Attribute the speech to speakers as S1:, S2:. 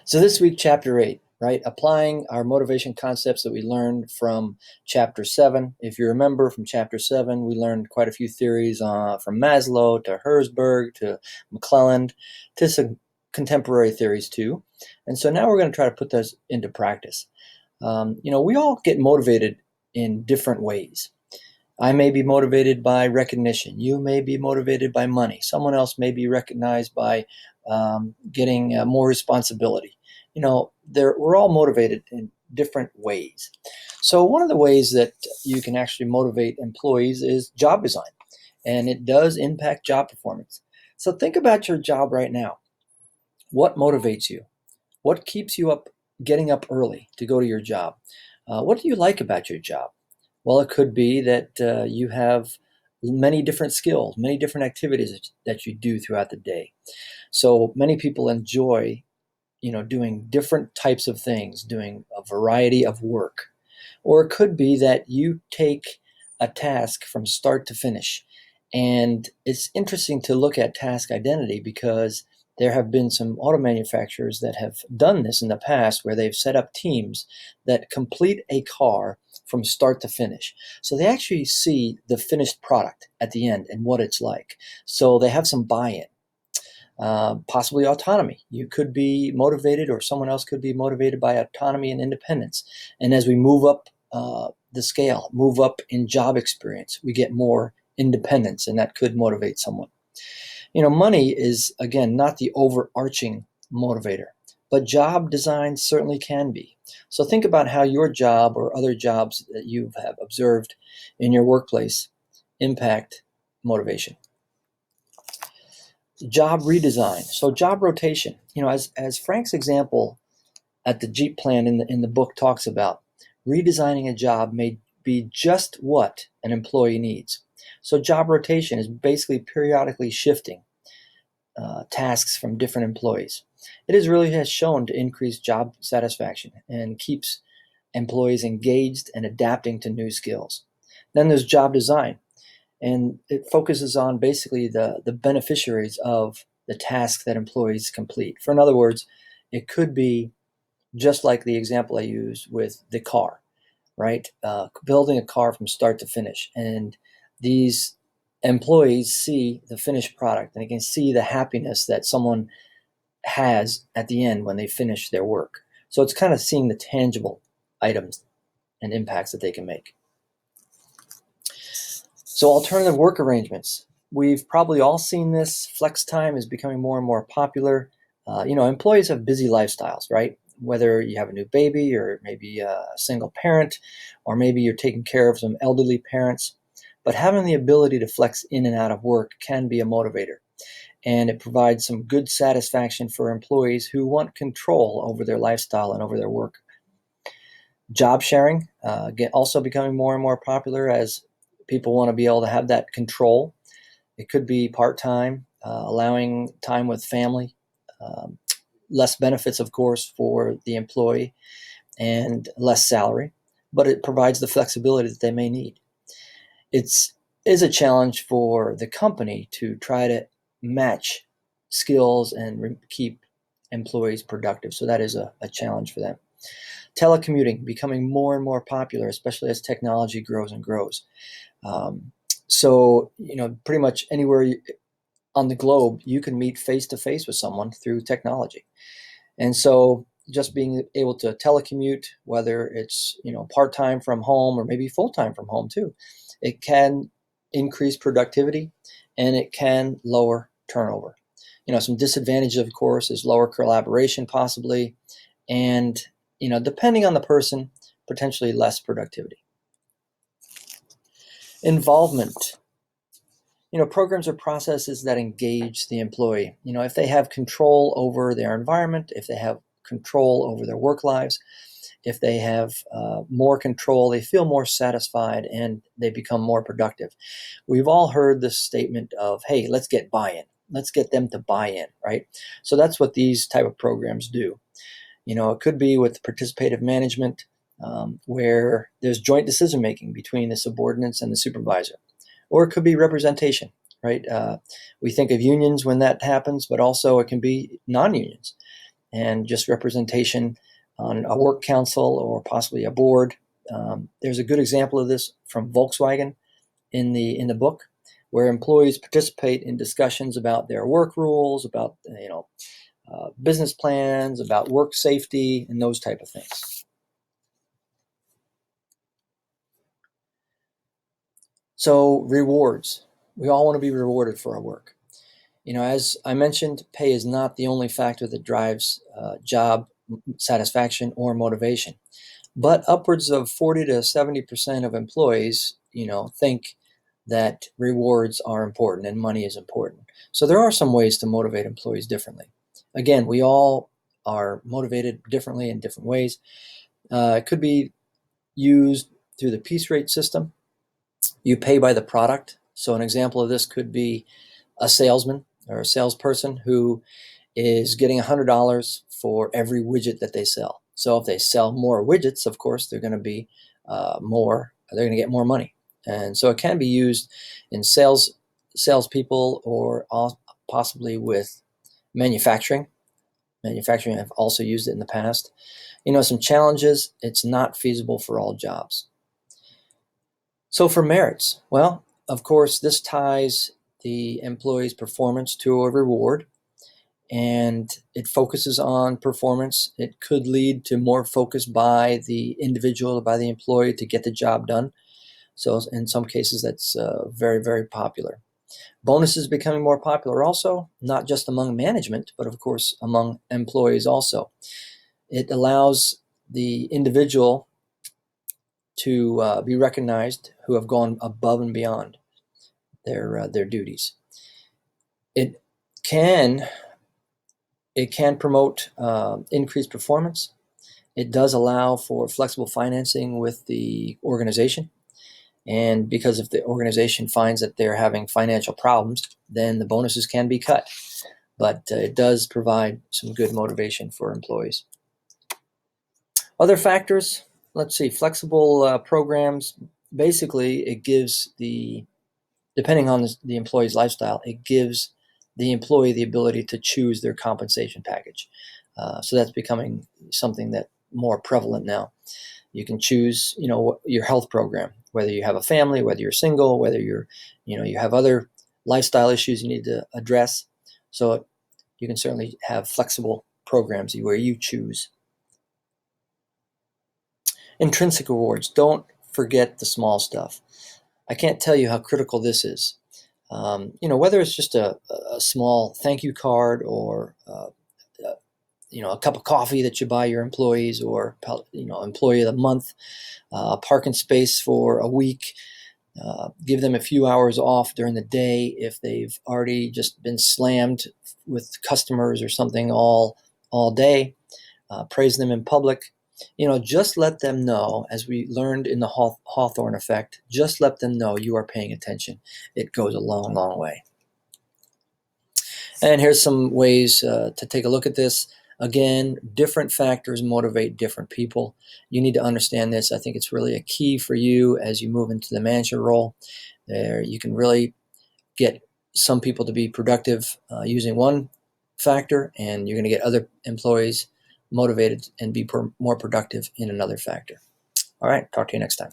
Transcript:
S1: So this week, chapter 8, right? Applying our motivation concepts that we learned from chapter 7. If you remember from chapter 7, we learned quite a few theories from Maslow to Herzberg to McClelland to some contemporary theories too. And so now we're going to try to put those into practice. We all get motivated in different ways. I may be motivated by recognition. You may be motivated by money. Someone else may be recognized by getting more responsibility. We're all motivated in different ways. So one of the ways that you can actually motivate employees is job design, and it does impact job performance. So think about your job right now. What motivates you? What keeps you up, getting up early to go to your job? What do you like about your job? Well, it could be that you have many different skills, many different activities that you do throughout the day. So many people enjoy, doing different types of things, doing a variety of work. Or it could be that you take a task from start to finish. And it's interesting to look at task identity because there have been some auto manufacturers that have done this in the past where they've set up teams that complete a car from start to finish. So they actually see the finished product at the end and what it's like. So they have some buy-in. Possibly autonomy. You could be motivated, or someone else could be motivated by autonomy and independence. And as we move up the scale, move up in job experience, we get more independence, and that could motivate someone. Money is, again, not the overarching motivator, but job design certainly can be. So think about how your job or other jobs that you have observed in your workplace impact motivation. Job redesign. So job rotation. As Frank's example at the Jeep plant in the book talks about, redesigning a job may be just what an employee needs. So job rotation is basically periodically shifting tasks from different employees. It really has shown to increase job satisfaction and keeps employees engaged and adapting to new skills. Then there's job design, and it focuses on basically the beneficiaries of the task that employees complete. In other words, it could be just like the example I used with the car, right? Building a car from start to finish. And these employees see the finished product and they can see the happiness that someone has at the end when they finish their work. So it's kind of seeing the tangible items and impacts that they can make. So alternative work arrangements. We've probably all seen this. Flex time is becoming more and more popular. Employees have busy lifestyles, right? Whether you have a new baby or maybe a single parent, or maybe you're taking care of some elderly parents. But having the ability to flex in and out of work can be a motivator. And it provides some good satisfaction for employees who want control over their lifestyle and over their work. Job sharing, also becoming more and more popular as people want to be able to have that control. It could be part-time, allowing time with family, less benefits, of course, for the employee, and less salary, but it provides the flexibility that they may need. It is a challenge for the company to try to match skills and keep employees productive. So that is a challenge for them. Telecommuting becoming more and more popular, especially as technology grows and grows. Pretty much anywhere on the globe, you can meet face to face with someone through technology. And so just being able to telecommute, whether it's, part-time from home or maybe full-time from home too, it can increase productivity and it can lower turnover. Some disadvantages, of course, is lower collaboration possibly, and, depending on the person, potentially less productivity. Involvement. Programs or processes that engage the employee. If they have control over their environment, if they have control over their work lives, if they have more control, they feel more satisfied and they become more productive. We've all heard this statement of, hey, let's get buy-in. Let's get them to buy in, right? So that's what these type of programs do. It could be with participative management, where there's joint decision-making between the subordinates and the supervisor. Or it could be representation, right? We think of unions when that happens, but also it can be non-unions. and just representation on a work council or possibly a board. There's a good example of this from Volkswagen in the book, where employees participate in discussions about their work rules, about business plans, about work safety, and those type of things. So rewards. We all want to be rewarded for our work. As I mentioned, pay is not the only factor that drives job satisfaction or motivation. But upwards of 40 to 70% of employees, think that rewards are important and money is important. So there are some ways to motivate employees differently. Again, we all are motivated differently in different ways. It could be used through the piece rate system. You pay by the product. So an example of this could be a salesman or a salesperson who is getting $100 for every widget that they sell. So if they sell more widgets, of course, they're going to be they're going to get more money. And so it can be used in salespeople, or possibly with manufacturing. Manufacturing, I've also used it in the past. Some challenges: it's not feasible for all jobs. So for merits, well, of course, this ties the employee's performance to a reward, and it focuses on performance. It could lead to more focus by the individual, by the employee, to get the job done. So in some cases, that's very, very popular. Bonuses becoming more popular also, not just among management, but of course among employees also. It allows the individual to be recognized who have gone above and beyond their duties. It can promote increased performance. It does allow for flexible financing with the organization. And because if the organization finds that they're having financial problems, then the bonuses can be cut. But it does provide some good motivation for employees. Other factors, let's see, flexible programs. Basically, it gives depending on the employee's lifestyle, it gives the employee the ability to choose their compensation package. So that's becoming something that more prevalent now. You can choose, your health program, whether you have a family, whether you're single, whether you have other lifestyle issues you need to address. So you can certainly have flexible programs where you choose. Intrinsic rewards. Don't forget the small stuff. I can't tell you how critical this is. Whether it's just a small thank you card, or a cup of coffee that you buy your employees, or employee of the month, a parking space for a week, give them a few hours off during the day if they've already just been slammed with customers or something all day, praise them in public. Just let them know, as we learned in the Hawthorne effect, just let them know you are paying attention. It goes a long, long way. And here's some ways to take a look at this. Again, different factors motivate different people. You need to understand this. I think it's really a key for you as you move into the manager role. There, you can really get some people to be productive using one factor, and you're going to get other employees motivated and be more productive in another factor. All right, talk to you next time.